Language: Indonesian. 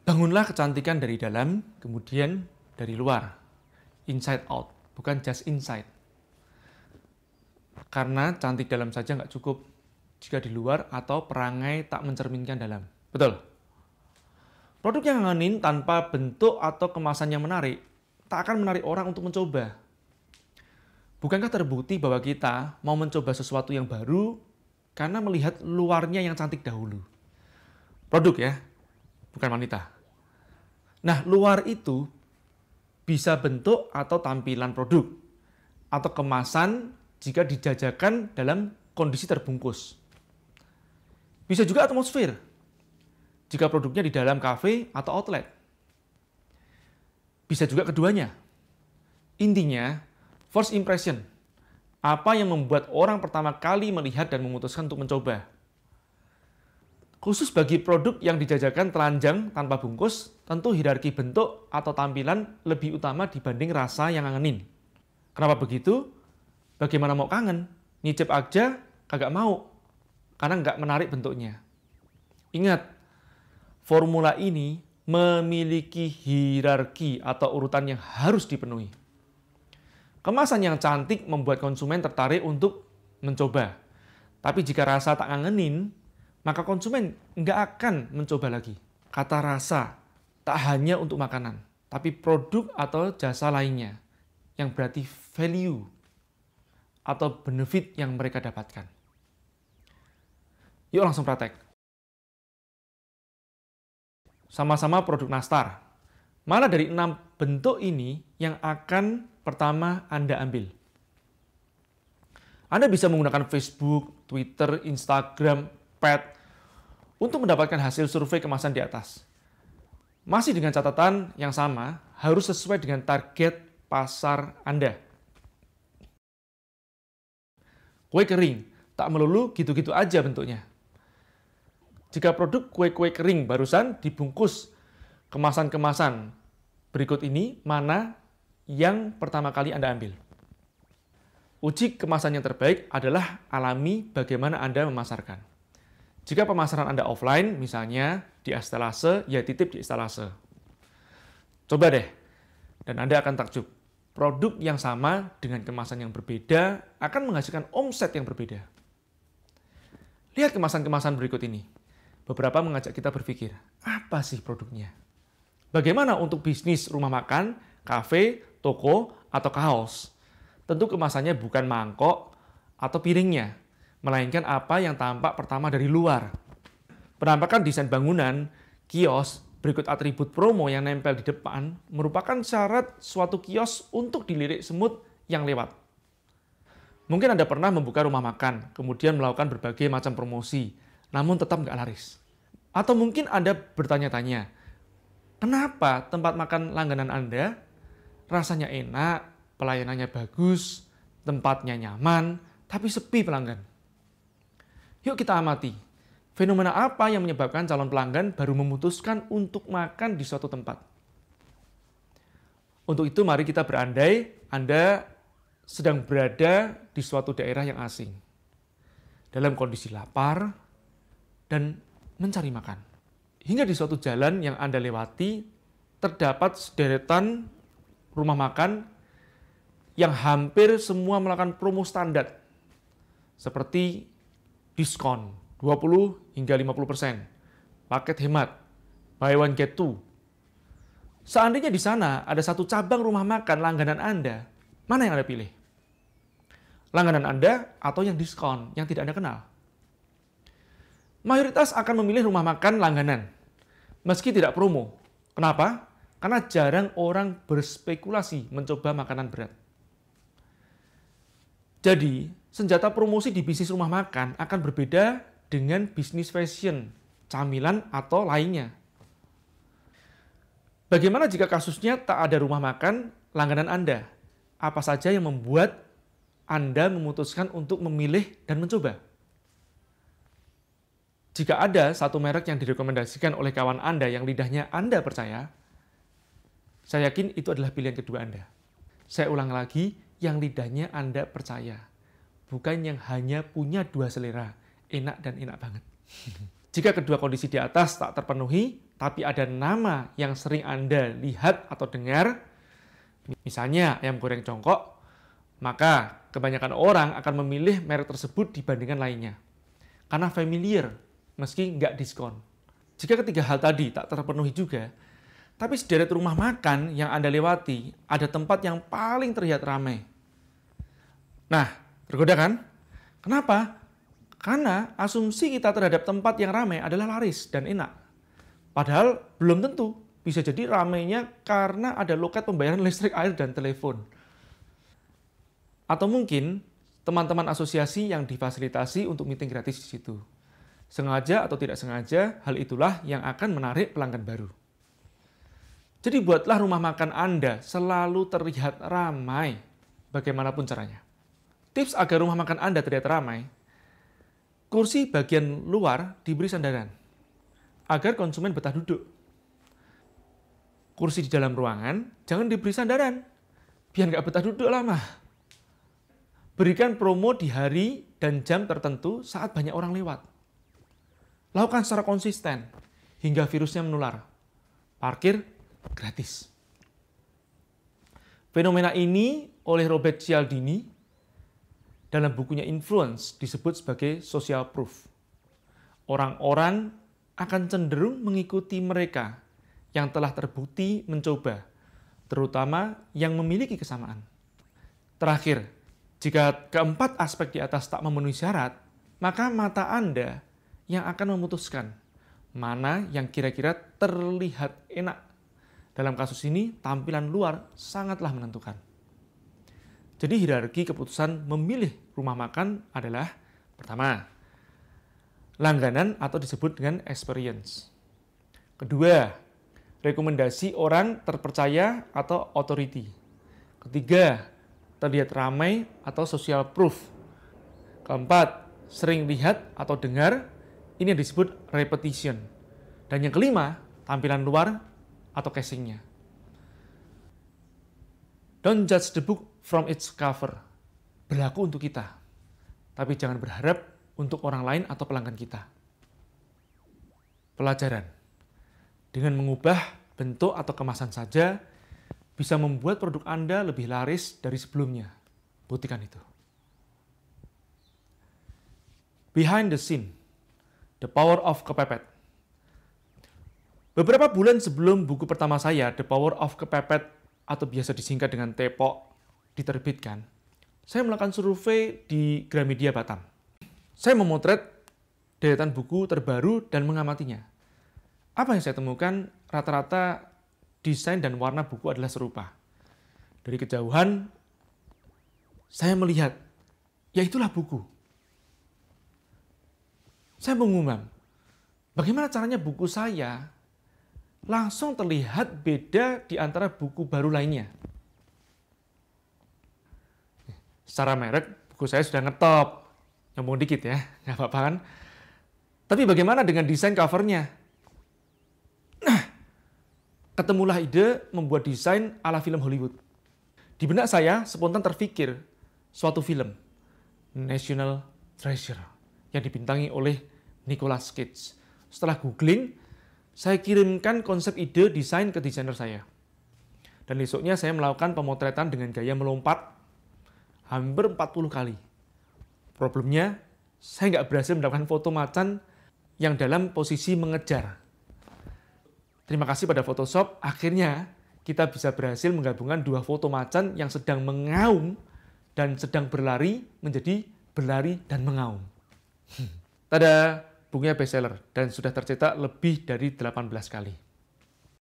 Bangunlah kecantikan dari dalam, kemudian dari luar. Inside out, bukan just inside. Karena cantik dalam saja nggak cukup jika di luar atau perangai tak mencerminkan dalam. Betul? Produk yang ngangenin tanpa bentuk atau kemasan yang menarik, tak akan menarik orang untuk mencoba. Bukankah terbukti bahwa kita mau mencoba sesuatu yang baru karena melihat luarnya yang cantik dahulu? Produk ya, bukan wanita. Nah, luar itu bisa bentuk atau tampilan produk, atau kemasan jika dijajakan dalam kondisi terbungkus. Bisa juga atmosfer, jika produknya di dalam kafe atau outlet. Bisa juga keduanya. Intinya, first impression, apa yang membuat orang pertama kali melihat dan memutuskan untuk mencoba. Khusus bagi produk yang dijajakan telanjang tanpa bungkus, tentu hierarki bentuk atau tampilan lebih utama dibanding rasa yang ngangenin. Kenapa begitu? Bagaimana mau kangen? Nyicip aja kagak mau, karena nggak menarik bentuknya. Ingat, formula ini memiliki hierarki atau urutan yang harus dipenuhi. Kemasan yang cantik membuat konsumen tertarik untuk mencoba. Tapi jika rasa tak ngangenin, maka konsumen nggak akan mencoba lagi. Kata rasa tak hanya untuk makanan, tapi produk atau jasa lainnya yang berarti value atau benefit yang mereka dapatkan. Yuk langsung praktek. Sama-sama produk nastar. Mana dari 6 bentuk ini yang akan pertama Anda ambil? Anda bisa menggunakan Facebook, Twitter, Instagram, Pad untuk mendapatkan hasil survei kemasan di atas. Masih dengan catatan yang sama, harus sesuai dengan target pasar Anda. Kue kering, tak melulu gitu-gitu aja bentuknya. Jika produk kue-kue kering barusan dibungkus kemasan-kemasan berikut ini, mana yang pertama kali Anda ambil? Uji kemasan yang terbaik adalah alami bagaimana Anda memasarkan. Jika pemasaran Anda offline, misalnya di estalase, ya titip di estalase. Coba deh, dan Anda akan takjub. Produk yang sama dengan kemasan yang berbeda akan menghasilkan omset yang berbeda. Lihat kemasan-kemasan berikut ini. Beberapa mengajak kita berpikir, apa sih produknya? Bagaimana untuk bisnis rumah makan, kafe, toko, atau kaos? Tentu kemasannya bukan mangkok atau piringnya, melainkan apa yang tampak pertama dari luar. Penampakan desain bangunan, kios, berikut atribut promo yang nempel di depan merupakan syarat suatu kios untuk dilirik semut yang lewat. Mungkin Anda pernah membuka rumah makan, kemudian melakukan berbagai macam promosi, namun tetap nggak laris. Atau mungkin Anda bertanya-tanya, kenapa tempat makan langganan Anda rasanya enak, pelayanannya bagus, tempatnya nyaman, tapi sepi pelanggan? Yuk kita amati, fenomena apa yang menyebabkan calon pelanggan baru memutuskan untuk makan di suatu tempat. Untuk itu mari kita berandai Anda sedang berada di suatu daerah yang asing, dalam kondisi lapar dan mencari makan. Hingga di suatu jalan yang Anda lewati, terdapat sederetan rumah makan yang hampir semua melakukan promo standar, seperti diskon 20 hingga 50%, paket hemat, buy one get two. Seandainya di sana ada satu cabang rumah makan langganan Anda, mana yang Anda pilih? Langganan Anda atau yang diskon, yang tidak Anda kenal? Mayoritas akan memilih rumah makan langganan, meski tidak promo. Kenapa? Karena jarang orang berspekulasi mencoba makanan berat. Jadi, senjata promosi di bisnis rumah makan akan berbeda dengan bisnis fashion, camilan, atau lainnya. Bagaimana jika kasusnya tak ada rumah makan langganan Anda? Apa saja yang membuat Anda memutuskan untuk memilih dan mencoba? Jika ada satu merek yang direkomendasikan oleh kawan Anda yang lidahnya Anda percaya, saya yakin itu adalah pilihan kedua Anda. Saya ulang lagi, yang lidahnya Anda percaya. Bukan yang hanya punya dua selera, enak dan enak banget. Jika kedua kondisi di atas tak terpenuhi, tapi ada nama yang sering Anda lihat atau dengar, misalnya ayam goreng jongkok, maka kebanyakan orang akan memilih merek tersebut dibandingkan lainnya. Karena familiar, meski nggak diskon. Jika ketiga hal tadi tak terpenuhi juga, tapi sederet rumah makan yang Anda lewati, ada tempat yang paling terlihat ramai. Nah, tergoda kan? Kenapa? Karena asumsi kita terhadap tempat yang ramai adalah laris dan enak. Padahal belum tentu. Bisa jadi ramainya karena ada loket pembayaran listrik, air, dan telepon. Atau mungkin teman-teman asosiasi yang difasilitasi untuk meeting gratis di situ. Sengaja atau tidak sengaja, hal itulah yang akan menarik pelanggan baru. Jadi buatlah rumah makan Anda selalu terlihat ramai, bagaimanapun caranya. Tips agar rumah makan Anda terlihat ramai, kursi bagian luar diberi sandaran, agar konsumen betah duduk. Kursi di dalam ruangan jangan diberi sandaran, biar nggak betah duduk lama. Berikan promo di hari dan jam tertentu saat banyak orang lewat. Lakukan secara konsisten, hingga virusnya menular. Parkir gratis. Fenomena ini oleh Robert Cialdini dalam bukunya Influence disebut sebagai social proof. Orang-orang akan cenderung mengikuti mereka yang telah terbukti mencoba, terutama yang memiliki kesamaan. Terakhir, jika keempat aspek di atas tak memenuhi syarat, maka mata Anda yang akan memutuskan mana yang kira-kira terlihat enak. Dalam kasus ini, tampilan luar sangatlah menentukan. Jadi hierarki keputusan memilih rumah makan adalah pertama, langganan atau disebut dengan experience. Kedua, rekomendasi orang terpercaya atau authority. Ketiga, terlihat ramai atau social proof. Keempat, sering lihat atau dengar, ini yang disebut repetition. Dan yang kelima, tampilan luar atau casingnya. Don't judge the book from its cover. Berlaku untuk kita. Tapi jangan berharap untuk orang lain atau pelanggan kita. Pelajaran. Dengan mengubah bentuk atau kemasan saja, bisa membuat produk Anda lebih laris dari sebelumnya. Buktikan itu. Behind the scene. The Power of Kepepet. Beberapa bulan sebelum buku pertama saya, The Power of Kepepet, atau biasa disingkat dengan TEPOK, diterbitkan, saya melakukan survei di Gramedia Batam. Saya memotret deretan buku terbaru dan mengamatinya. Apa yang saya temukan, rata-rata desain dan warna buku adalah serupa. Dari kejauhan, saya melihat, ya itulah buku. Saya mengumam, bagaimana caranya buku saya langsung terlihat beda di antara buku baru lainnya. Secara merek, buku saya sudah ngetop. Nyombong dikit ya, nggak apa-apa kan. Tapi bagaimana dengan desain covernya? Nah, ketemulah ide membuat desain ala film Hollywood. Di benak saya spontan terfikir suatu film, National Treasure, yang dibintangi oleh Nicolas Cage. Setelah googling, saya kirimkan konsep ide desain ke desainer saya. Dan besoknya saya melakukan pemotretan dengan gaya melompat hampir 40 kali. Problemnya, saya nggak berhasil mendapatkan foto macan yang dalam posisi mengejar. Terima kasih pada Photoshop, akhirnya kita bisa berhasil menggabungkan dua foto macan yang sedang mengaum dan sedang berlari menjadi berlari dan mengaum. Tada! Bukunya bestseller dan sudah tercetak lebih dari 18 kali.